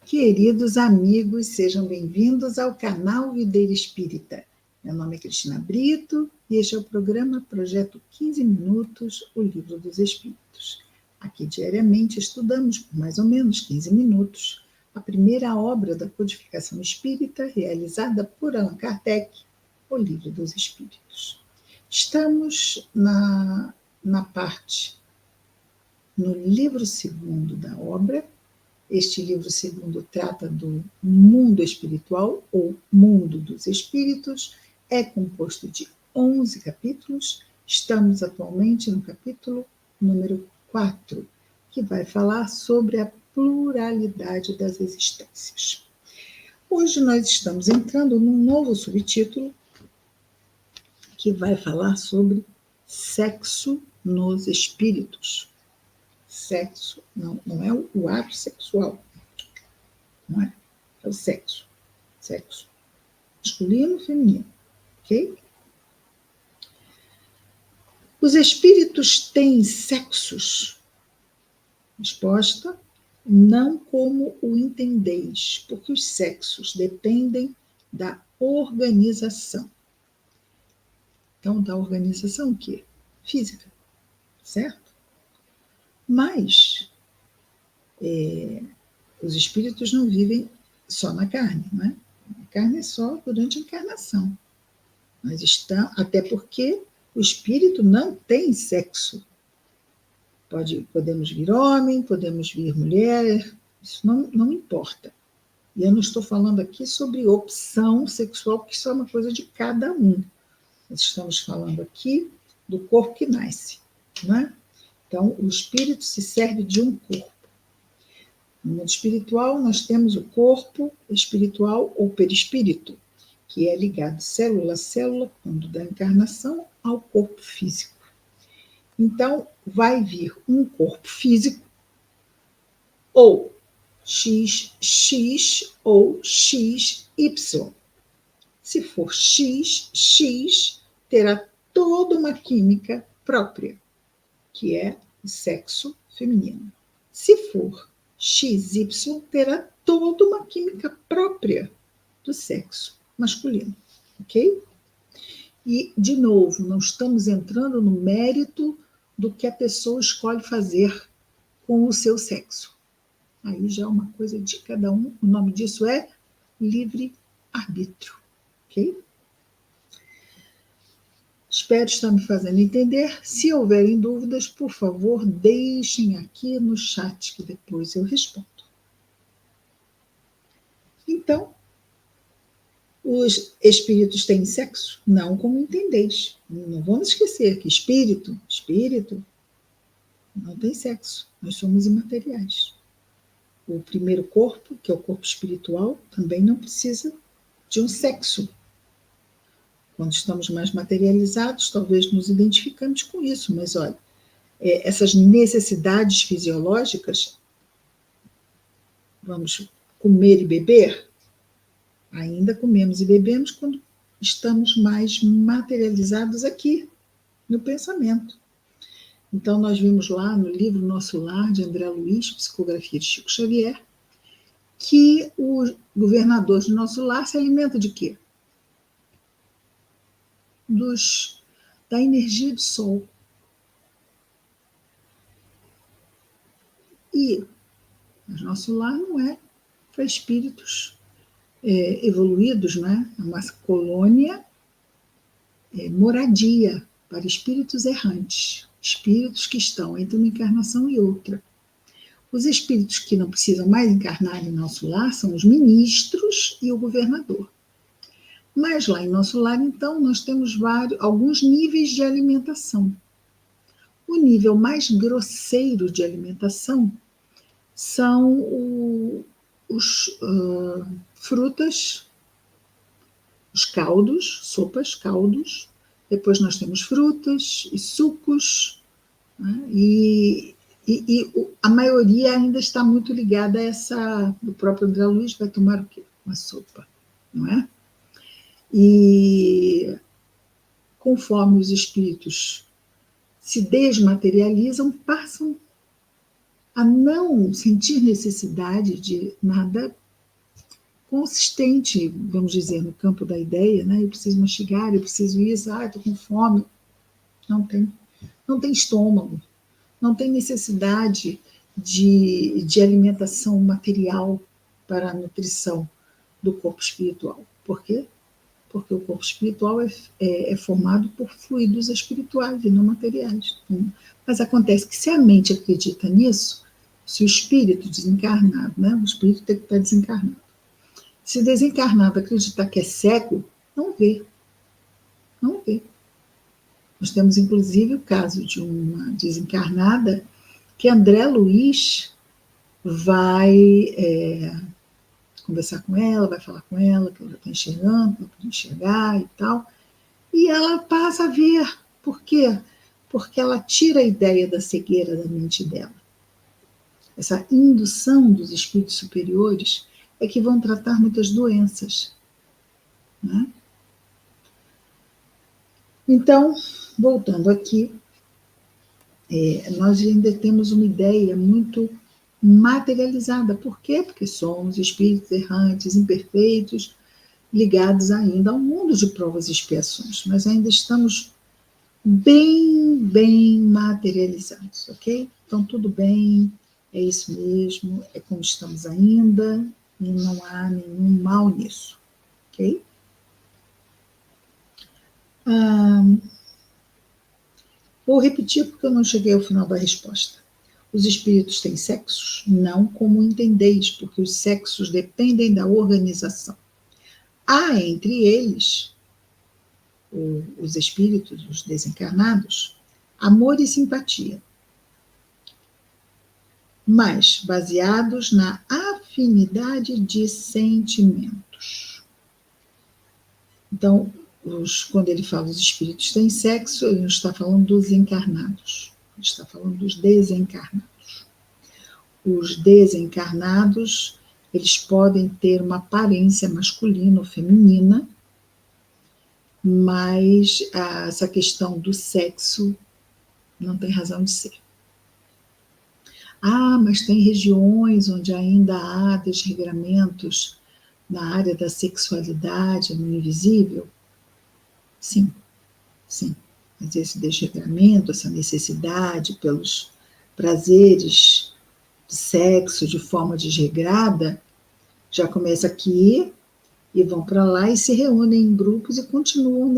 Queridos amigos, sejam bem-vindos ao canal Videira Espírita. Meu nome é Cristina Brito e este é o programa Projeto 15 Minutos, o Livro dos Espíritos. Aqui diariamente estudamos por mais ou menos 15 minutos a primeira obra da codificação espírita realizada por Allan Kardec, o Livro dos Espíritos. Estamos no livro segundo da obra. Este livro segundo trata do mundo espiritual, ou mundo dos espíritos, é composto de 11 capítulos. Estamos atualmente no capítulo número 4, que vai falar sobre a pluralidade das existências. Hoje nós estamos entrando num novo subtítulo, que vai falar sobre sexo nos espíritos. Sexo, não é o ato sexual, não é? É o sexo. Sexo masculino e feminino, ok? Os espíritos têm sexos? Resposta: não como o entendeis, porque os sexos dependem da organização. Então, da organização o quê? Física, certo? Mas os espíritos não vivem só na carne, não é? A carne é só durante a encarnação. Mas até porque o espírito não tem sexo. Podemos vir homem, podemos vir mulher, isso não importa. E eu não estou falando aqui sobre opção sexual, porque isso é uma coisa de cada um. Nós estamos falando aqui do corpo que nasce, não é? Então, o espírito se serve de um corpo. No mundo espiritual, nós temos o corpo espiritual ou perispírito, que é ligado célula a célula, quando da encarnação, ao corpo físico. Então, vai vir um corpo físico, ou XX ou XY. Se for X terá toda uma química própria, que é o sexo feminino. Se for XY, terá toda uma química própria do sexo masculino, ok? E, de novo, não estamos entrando no mérito do que a pessoa escolhe fazer com o seu sexo. Aí já é uma coisa de cada um, o nome disso é livre-arbítrio, ok? Espero estar me fazendo entender. Se houverem dúvidas, por favor, deixem aqui no chat, que depois eu respondo. Então, os espíritos têm sexo? Não como entendeis. Não vamos esquecer que espírito não tem sexo. Nós somos imateriais. O primeiro corpo, que é o corpo espiritual, também não precisa de um sexo. Quando estamos mais materializados, talvez nos identificamos com isso, mas olha, essas necessidades fisiológicas, vamos comer e beber, ainda comemos e bebemos quando estamos mais materializados aqui, no pensamento. Então, nós vimos lá no livro Nosso Lar, de André Luiz, psicografia de Chico Xavier, que o governador de Nosso Lar se alimenta de quê? Da energia do sol. E o Nosso Lar não é para espíritos evoluídos, né? É uma colônia, moradia para espíritos errantes, espíritos que estão entre uma encarnação e outra. Os espíritos que não precisam mais encarnar em Nosso Lar são os ministros e o governador. Mas lá em Nosso Lar, então, nós temos alguns níveis de alimentação. O nível mais grosseiro de alimentação são os frutas, os caldos, sopas, caldos. Depois nós temos frutas e sucos, né? E a maioria ainda está muito ligada a essa. O próprio André Luiz vai tomar o quê? Uma sopa, não é? E conforme os espíritos se desmaterializam, passam a não sentir necessidade de nada consistente, vamos dizer, no campo da ideia, né? Eu preciso mastigar, eu preciso isso, estou com fome. Não tem. Não tem estômago, não tem necessidade de alimentação material para a nutrição do corpo espiritual. Por quê? Porque o corpo espiritual é formado por fluidos espirituais e não materiais. Mas acontece que se a mente acredita nisso, se o espírito desencarnado, né? O espírito tem que estar desencarnado. Se o desencarnado acreditar que é cego, não vê. Não vê. Nós temos, inclusive, o caso de uma desencarnada que André Luiz vai conversar com ela, vai falar com ela, que ela está enxergando, não pode enxergar e tal. E ela passa a ver. Por quê? Porque ela tira a ideia da cegueira da mente dela. Essa indução dos espíritos superiores é que vão tratar muitas doenças. Né? Então, voltando aqui, nós ainda temos uma ideia muito materializada. Por quê? Porque somos espíritos errantes, imperfeitos, ligados ainda ao mundo de provas e expiações, mas ainda estamos bem materializados, ok? Então, tudo bem, é isso mesmo, é como estamos ainda, e não há nenhum mal nisso, ok? Vou repetir porque eu não cheguei ao final da resposta. Os espíritos têm sexos? Não como entendeis, porque os sexos dependem da organização. Há entre eles, os espíritos, os desencarnados, amor e simpatia, mas baseados na afinidade de sentimentos. Então, quando ele fala os espíritos têm sexo, ele não está falando dos encarnados, ele está falando dos desencarnados. Os desencarnados, eles podem ter uma aparência masculina ou feminina, mas essa questão do sexo não tem razão de ser. Mas tem regiões onde ainda há desregramentos na área da sexualidade, no invisível? Sim, sim. Mas esse desregramento, essa necessidade pelos prazeres de sexo de forma desregrada, já começa aqui e vão para lá e se reúnem em grupos e continuam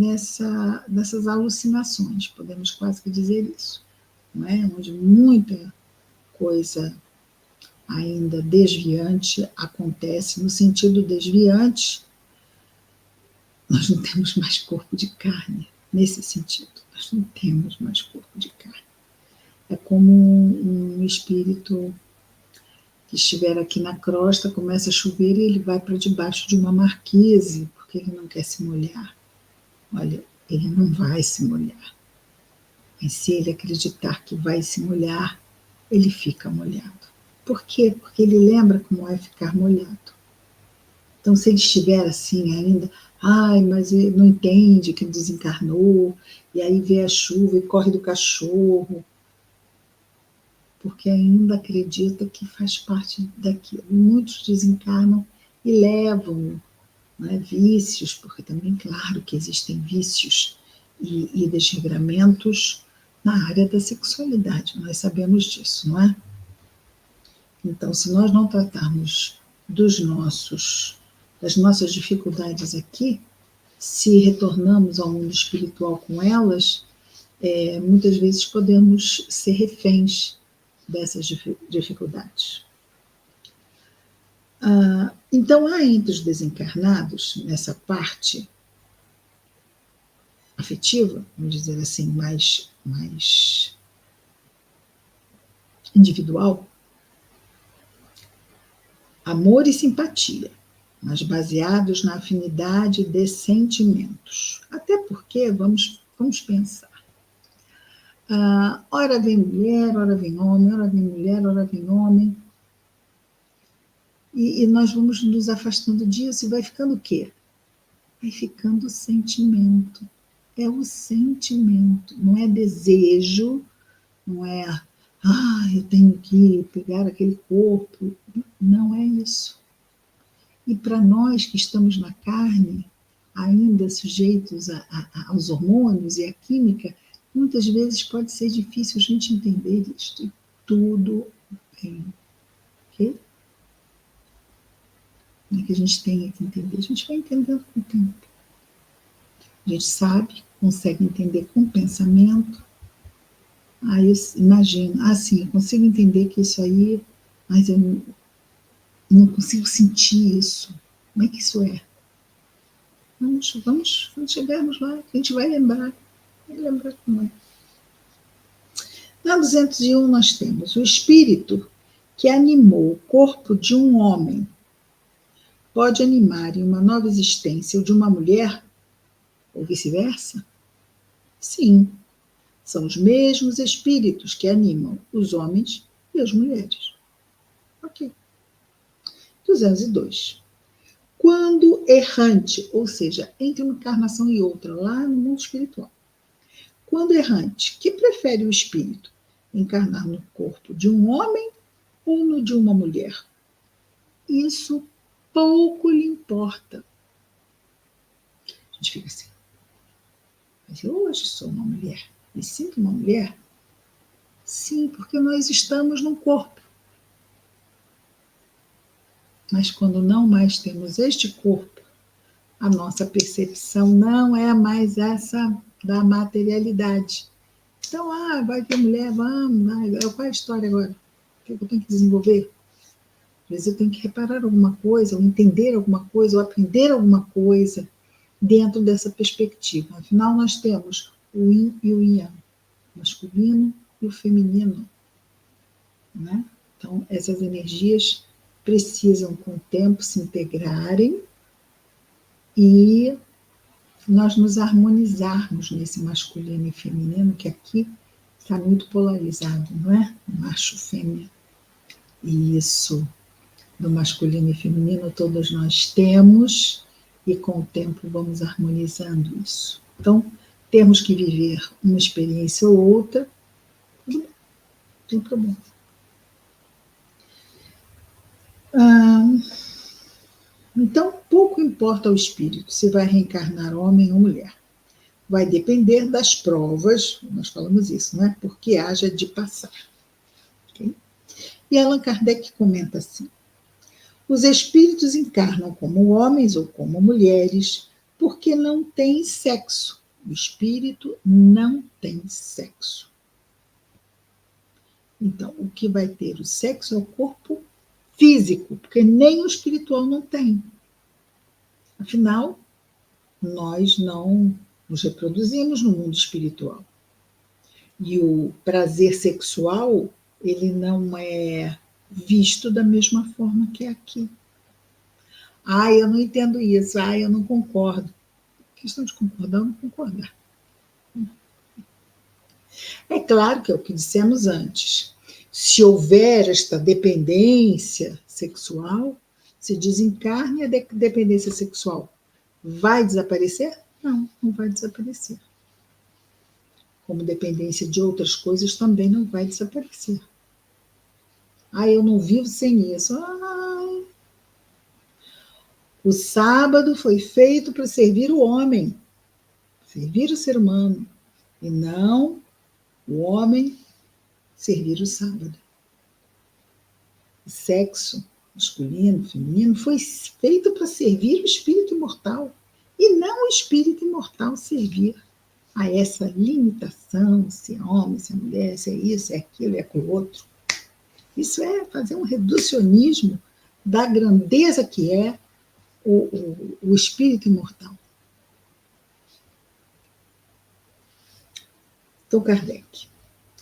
nessas alucinações, podemos quase que dizer isso, não é? Onde muita coisa ainda desviante acontece, no sentido desviante, nós não temos mais corpo de carne, nesse sentido, nós não temos mais corpo de carne. É como um espírito que estiver aqui na crosta, começa a chover e ele vai para debaixo de uma marquise, porque ele não quer se molhar. Olha, ele não vai se molhar. Mas se ele acreditar que vai se molhar, ele fica molhado. Por quê? Porque ele lembra como é ficar molhado. Então, se ele estiver assim ainda, mas ele não entende que ele desencarnou, e aí vê a chuva e corre do cachorro, porque ainda acredita que faz parte daquilo. Muitos desencarnam e levam, né, vícios, porque também, claro, que existem vícios e desregramentos na área da sexualidade, nós sabemos disso, não é? Então, se nós não tratarmos das nossas dificuldades aqui, se retornamos ao mundo espiritual com elas, muitas vezes podemos ser reféns dessas dificuldades. Então, há entre os desencarnados, nessa parte afetiva, vamos dizer assim, mais individual, amor e simpatia, mas baseados na afinidade de sentimentos. Até porque, vamos pensar, ora vem mulher, ora vem homem, ora vem mulher, ora vem homem, e nós vamos nos afastando disso e vai ficando o quê? Vai ficando sentimento. É o sentimento, não é desejo, não é, eu tenho que pegar aquele corpo. Não é isso. E para nós que estamos na carne, ainda sujeitos aos hormônios e à química, muitas vezes pode ser difícil a gente entender isto. E tudo bem. Ok? Não é que a gente tenha que entender, a gente vai entendendo com o tempo. A gente sabe, consegue entender com o pensamento. Eu imagino, sim, eu consigo entender que isso aí, mas eu não consigo sentir isso. Como é que isso é? Quando chegarmos lá, a gente vai lembrar como é. Na 201 nós temos o espírito que animou o corpo de um homem. Pode animar em uma nova existência o de uma mulher, ou vice-versa? Sim, são os mesmos espíritos que animam os homens e as mulheres. Ok. 202. Quando errante, ou seja, entre uma encarnação e outra, lá no mundo espiritual. Quando errante, que prefere o espírito? Encarnar no corpo de um homem ou no de uma mulher? Isso pouco lhe importa. A gente fica assim, mas eu hoje sou uma mulher, me sinto uma mulher? Sim, porque nós estamos num corpo. Mas quando não mais temos este corpo, a nossa percepção não é mais essa da materialidade. Então, vai ter mulher, vamos, qual é a história agora? O que eu tenho que desenvolver? Às vezes eu tenho que reparar alguma coisa, ou entender alguma coisa, ou aprender alguma coisa dentro dessa perspectiva. Afinal, nós temos o yin e o yang, o masculino e o feminino. Né? Então, essas energias precisam, com o tempo, se integrarem e nós nos harmonizarmos nesse masculino e feminino, que aqui está muito polarizado, não é? Macho, fêmea. E isso, do masculino e feminino, todos nós temos, e com o tempo vamos harmonizando isso. Então, temos que viver uma experiência ou outra, não tem problema. Então, pouco importa ao espírito se vai reencarnar homem ou mulher. Vai depender das provas, nós falamos isso, não é? Porque haja de passar. Okay? E Allan Kardec comenta assim: os espíritos encarnam como homens ou como mulheres porque não têm sexo. O espírito não tem sexo. Então, o que vai ter o sexo é o corpo físico, porque nem o espiritual não tem. Afinal, nós não nos reproduzimos no mundo espiritual. E o prazer sexual, ele não é visto da mesma forma que é aqui. Eu não entendo isso, eu não concordo. Questão de concordar ou não concordar. É claro que é o que dissemos antes. Se houver esta dependência sexual, se desencarne a dependência sexual, vai desaparecer? Não, não vai desaparecer. Como dependência de outras coisas também não vai desaparecer. Eu não vivo sem isso. O sábado foi feito para servir o homem, servir o ser humano, e não o homem servir o sábado. O sexo masculino, feminino, foi feito para servir o espírito imortal, e não o espírito imortal servir a essa limitação, se é homem, se é mulher, se é isso, é aquilo, é aquilo outro. Isso é fazer um reducionismo da grandeza que é o espírito imortal. Então, Kardec.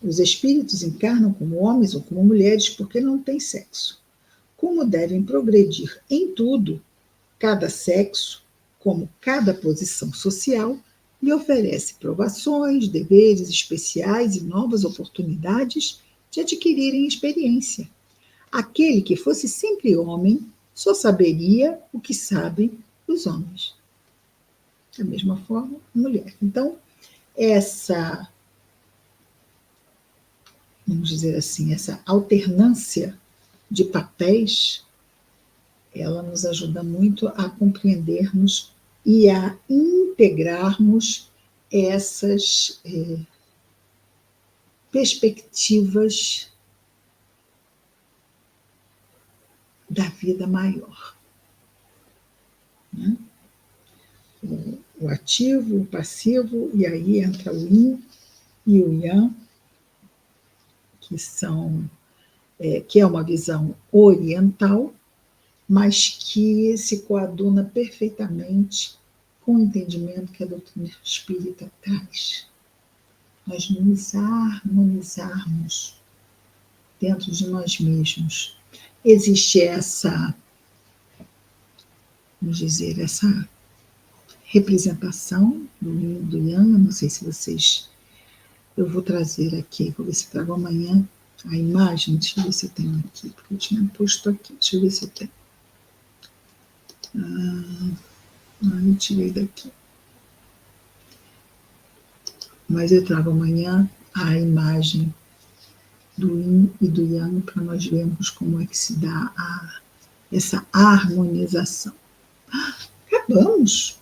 Os espíritos encarnam como homens ou como mulheres porque não têm sexo. Como devem progredir em tudo, cada sexo, como cada posição social, lhe oferece provações, deveres especiais e novas oportunidades de adquirirem experiência. Aquele que fosse sempre homem só saberia o que sabem os homens. Da mesma forma, mulher. Então, essa vamos dizer assim, essa alternância de papéis, ela nos ajuda muito a compreendermos e a integrarmos essas perspectivas da vida maior. Né? O ativo, o passivo, e aí entra o yin e o yang, que é uma visão oriental, mas que se coaduna perfeitamente com o entendimento que a doutrina espírita traz. Nós nos harmonizarmos dentro de nós mesmos. Existe essa, vamos dizer, essa representação do yin e do yang, eu não sei se vocês... Eu vou trazer aqui, vou ver se trago amanhã a imagem, deixa eu ver se eu tenho aqui, porque eu tinha posto aqui, deixa eu ver se eu tenho. Eu tirei daqui. Mas eu trago amanhã a imagem do yin e do yang para nós vermos como é que se dá essa harmonização. Acabamos.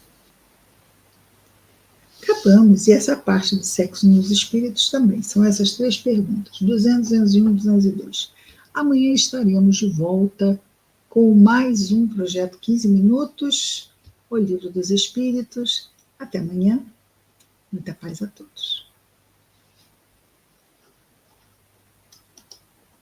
E essa parte do sexo nos espíritos também. São essas 3 perguntas, 200, 201, 202. Amanhã estaremos de volta com mais um projeto 15 minutos, o Livro dos Espíritos. Até amanhã. Muita paz a todos.